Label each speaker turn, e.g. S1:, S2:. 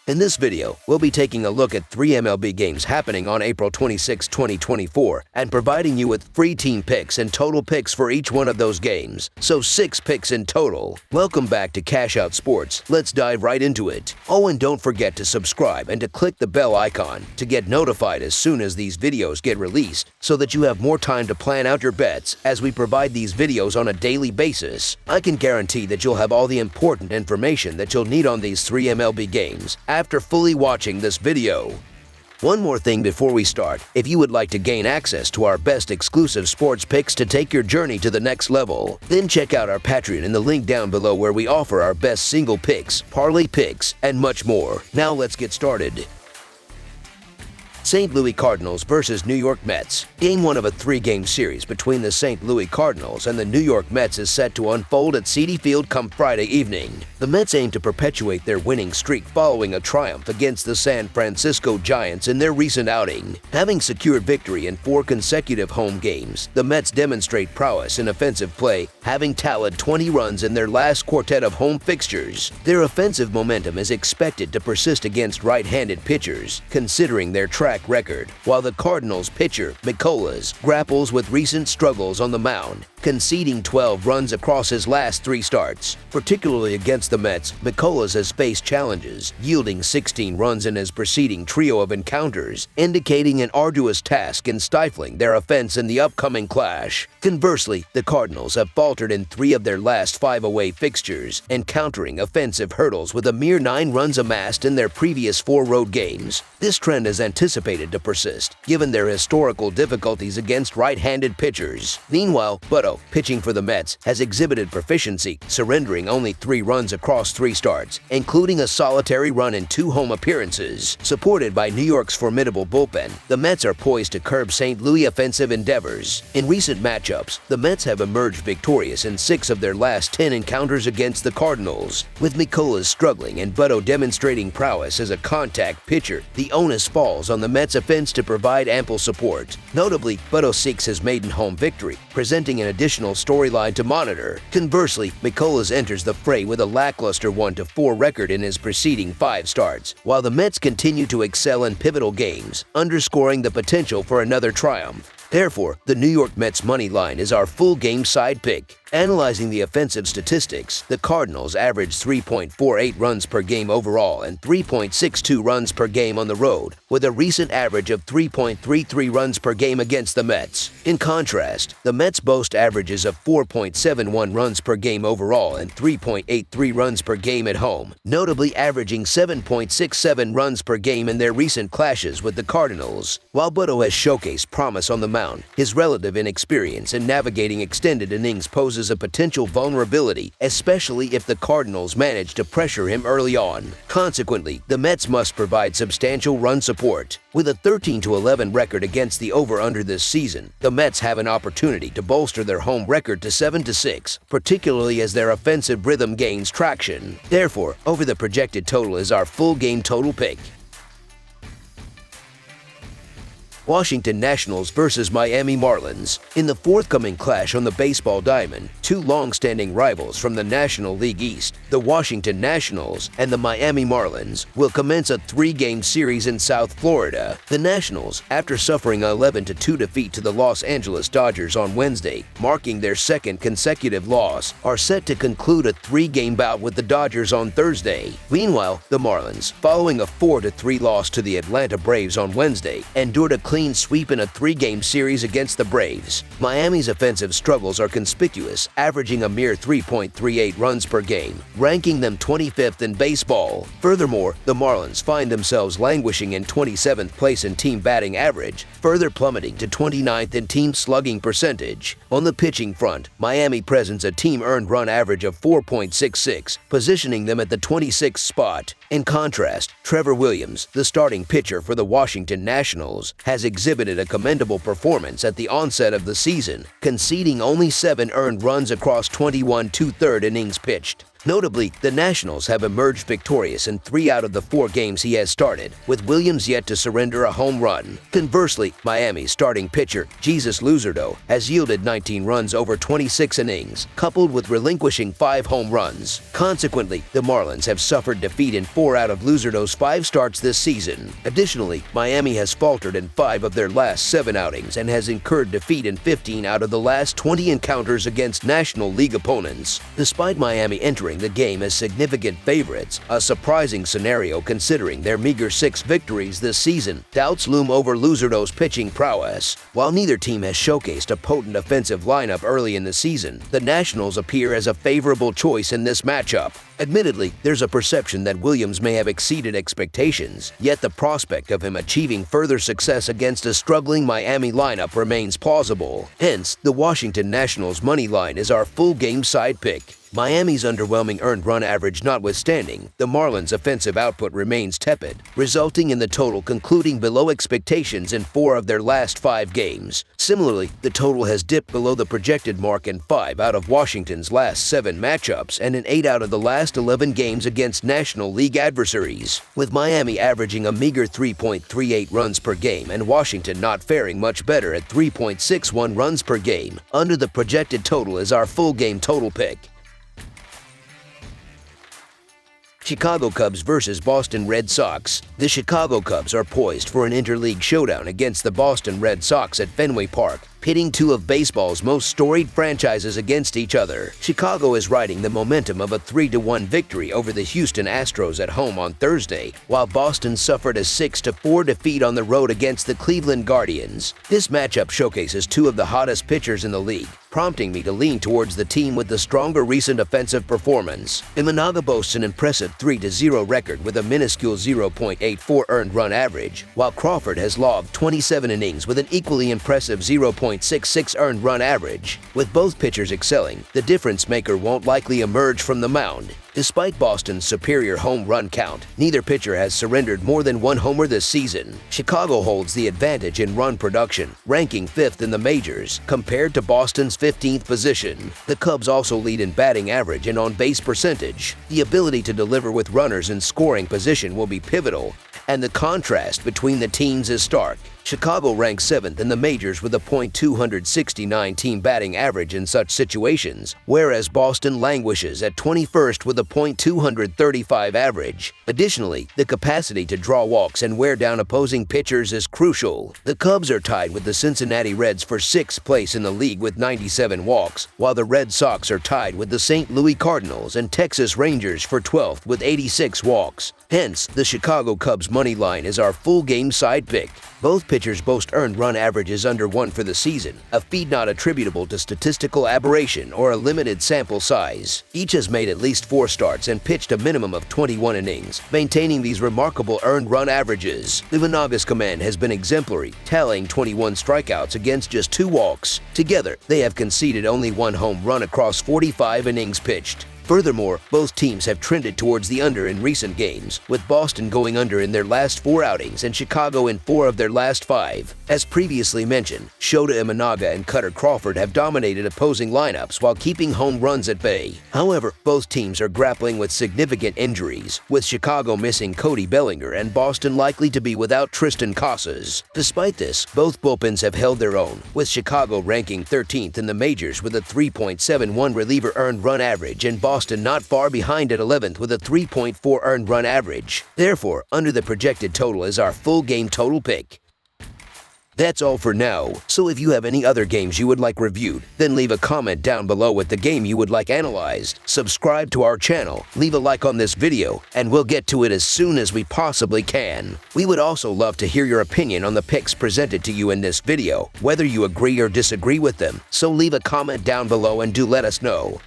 S1: In this video, we'll be taking a look at 3 MLB games happening on April 26, 2024, and providing you with free team picks and total picks for each one of those games, so 6 picks in total. Welcome back to Cash Out Sports. Let's dive right into it. Oh, and don't forget to subscribe and to click the bell icon to get notified as soon as these videos get released, so that you have more time to plan out your bets as we provide these videos on a daily basis. I can guarantee that you'll have all the important information that you'll need on these 3 MLB games after fully watching this video. One more thing before we start, if you would like to gain access to our best exclusive sports picks to take your journey to the next level, then check out our Patreon in the link down below where we offer our best single picks, parlay picks, and much more. Now let's get started. St. Louis Cardinals versus New York Mets. Game 1 of a 3-game series between the St. Louis Cardinals and the New York Mets is set to unfold at Citi Field come Friday evening. The Mets aim to perpetuate their winning streak following a triumph against the San Francisco Giants in their recent outing. Having secured victory in 4 consecutive home games, the Mets demonstrate prowess in offensive play, having tallied 20 runs in their last quartet of home fixtures. Their offensive momentum is expected to persist against right-handed pitchers, considering their track record, while the Cardinals pitcher, McCullers, grapples with recent struggles on the mound, conceding 12 runs across his last 3 starts. Particularly against the Mets, McCullers has faced challenges, yielding 16 runs in his preceding trio of encounters, indicating an arduous task in stifling their offense in the upcoming clash. Conversely, the Cardinals have faltered in 3 of their last 5 away fixtures, encountering offensive hurdles with a mere 9 runs amassed in their previous 4 road games. This trend is anticipated to persist, given their historical difficulties against right-handed pitchers. Meanwhile, Butto, pitching for the Mets, has exhibited proficiency, surrendering only 3 runs across 3 starts, including a solitary run in 2 home appearances. Supported by New York's formidable bullpen, the Mets are poised to curb St. Louis' offensive endeavors. In recent matchups, the Mets have emerged victorious in 6 of their last 10 encounters against the Cardinals. With McCullers struggling and Butto demonstrating prowess as a contact pitcher, the onus falls on the Mets offense to provide ample support. Notably, Butto seeks his maiden home victory, presenting an additional storyline to monitor. Conversely, McCullers enters the fray with a lackluster 1-4 record in his preceding 5 starts, while the Mets continue to excel in pivotal games, underscoring the potential for another triumph. Therefore, the New York Mets money line is our full game side pick. Analyzing the offensive statistics, the Cardinals averaged 3.48 runs per game overall and 3.62 runs per game on the road, with a recent average of 3.33 runs per game against the Mets. In contrast, the Mets boast averages of 4.71 runs per game overall and 3.83 runs per game at home, notably averaging 7.67 runs per game in their recent clashes with the Cardinals. While Butto has showcased promise on the mound, his relative inexperience in navigating extended innings poses a potential vulnerability, especially if the Cardinals manage to pressure him early on. Consequently, the Mets must provide substantial run support. With a 13-11 record against the over-under this season, the Mets have an opportunity to bolster their home record to 7-6, particularly as their offensive rhythm gains traction. Therefore, over the projected total is our full game total pick. Washington Nationals versus Miami Marlins. In the forthcoming clash on the baseball diamond, 2 long-standing rivals from the National League East, the Washington Nationals and the Miami Marlins, will commence a 3-game series in South Florida. The Nationals, after suffering an 11-2 defeat to the Los Angeles Dodgers on Wednesday, marking their 2nd consecutive loss, are set to conclude a 3-game bout with the Dodgers on Thursday. Meanwhile, the Marlins, following a 4-3 loss to the Atlanta Braves on Wednesday, endured a clean sweep in a 3-game series against the Braves. Miami's offensive struggles are conspicuous, averaging a mere 3.38 runs per game, ranking them 25th in baseball. Furthermore, the Marlins find themselves languishing in 27th place in team batting average, further plummeting to 29th in team slugging percentage. On the pitching front, Miami presents a team earned run average of 4.66, positioning them at the 26th spot. In contrast, Trevor Williams, the starting pitcher for the Washington Nationals, has exhibited a commendable performance at the onset of the season, conceding only 7 earned runs across 21 2/3 innings pitched. Notably, the Nationals have emerged victorious in 3 out of the 4 games he has started, with Williams yet to surrender a home run. Conversely, Miami's starting pitcher, Jesus Luzardo, has yielded 19 runs over 26 innings, coupled with relinquishing 5 home runs. Consequently, the Marlins have suffered defeat in 4 out of Luzardo's 5 starts this season. Additionally, Miami has faltered in 5 of their last 7 outings and has incurred defeat in 15 out of the last 20 encounters against National League opponents. Despite Miami entering the game as significant favorites, a surprising scenario considering their meager 6 victories this season, doubts loom over Luzardo's pitching prowess. While neither team has showcased a potent offensive lineup early in the season, the Nationals appear as a favorable choice in this matchup. Admittedly, there's a perception that Williams may have exceeded expectations, yet the prospect of him achieving further success against a struggling Miami lineup remains plausible. Hence, the Washington Nationals money line is our full game side pick. Miami's underwhelming earned run average notwithstanding, the Marlins' offensive output remains tepid, resulting in the total concluding below expectations in 4 of their last 5 games. Similarly, the total has dipped below the projected mark in 5 out of Washington's last 7 matchups and in 8 out of the last 11 games against National League adversaries, with Miami averaging a meager 3.38 runs per game and Washington not faring much better at 3.61 runs per game. Under the projected total is our full game total pick. Chicago Cubs vs. Boston Red Sox. The Chicago Cubs are poised for an interleague showdown against the Boston Red Sox at Fenway Park, pitting 2 of baseball's most storied franchises against each other. Chicago is riding the momentum of a 3-1 victory over the Houston Astros at home on Thursday, while Boston suffered a 6-4 defeat on the road against the Cleveland Guardians. This matchup showcases 2 of the hottest pitchers in the league, prompting me to lean towards the team with the stronger recent offensive performance. Imanaga boasts an impressive 3-0 record with a minuscule 0.84 earned run average, while Crawford has logged 27 innings with an equally impressive 0.66 earned run average. With both pitchers excelling, the difference maker won't likely emerge from the mound. Despite Boston's superior home run count, neither pitcher has surrendered more than 1 homer this season. Chicago holds the advantage in run production, ranking 5th in the majors, compared to Boston's 15th position. The Cubs also lead in batting average and on-base percentage. The ability to deliver with runners in scoring position will be pivotal, and the contrast between the teams is stark. Chicago ranks 7th in the majors with a .269 team batting average in such situations, whereas Boston languishes at 21st with a .235 average. Additionally, the capacity to draw walks and wear down opposing pitchers is crucial. The Cubs are tied with the Cincinnati Reds for 6th place in the league with 97 walks, while the Red Sox are tied with the St. Louis Cardinals and Texas Rangers for 12th with 86 walks. Hence, the Chicago Cubs money line is our full game side pick. Both pitchers boast earned run averages under 1 for the season, a feat not attributable to statistical aberration or a limited sample size. Each has made at least 4 starts and pitched a minimum of 21 innings, maintaining these remarkable earned run averages. Imanaga's command has been exemplary, tallying 21 strikeouts against just 2 walks. Together, they have conceded only 1 home run across 45 innings pitched. Furthermore, both teams have trended towards the under in recent games, with Boston going under in their last 4 outings and Chicago in 4 of their last 5. As previously mentioned, Shota Imanaga and Cutter Crawford have dominated opposing lineups while keeping home runs at bay. However, both teams are grappling with significant injuries, with Chicago missing Cody Bellinger and Boston likely to be without Tristan Casas. Despite this, both bullpens have held their own, with Chicago ranking 13th in the majors with a 3.71 reliever earned run average and Boston not far behind at 11th with a 3.4 earned run average. Therefore, under the projected total is our full game total pick. That's all for now, so if you have any other games you would like reviewed, then leave a comment down below with the game you would like analyzed. Subscribe to our channel, leave a like on this video, and we'll get to it as soon as we possibly can. We would also love to hear your opinion on the picks presented to you in this video, whether you agree or disagree with them, so leave a comment down below and do let us know.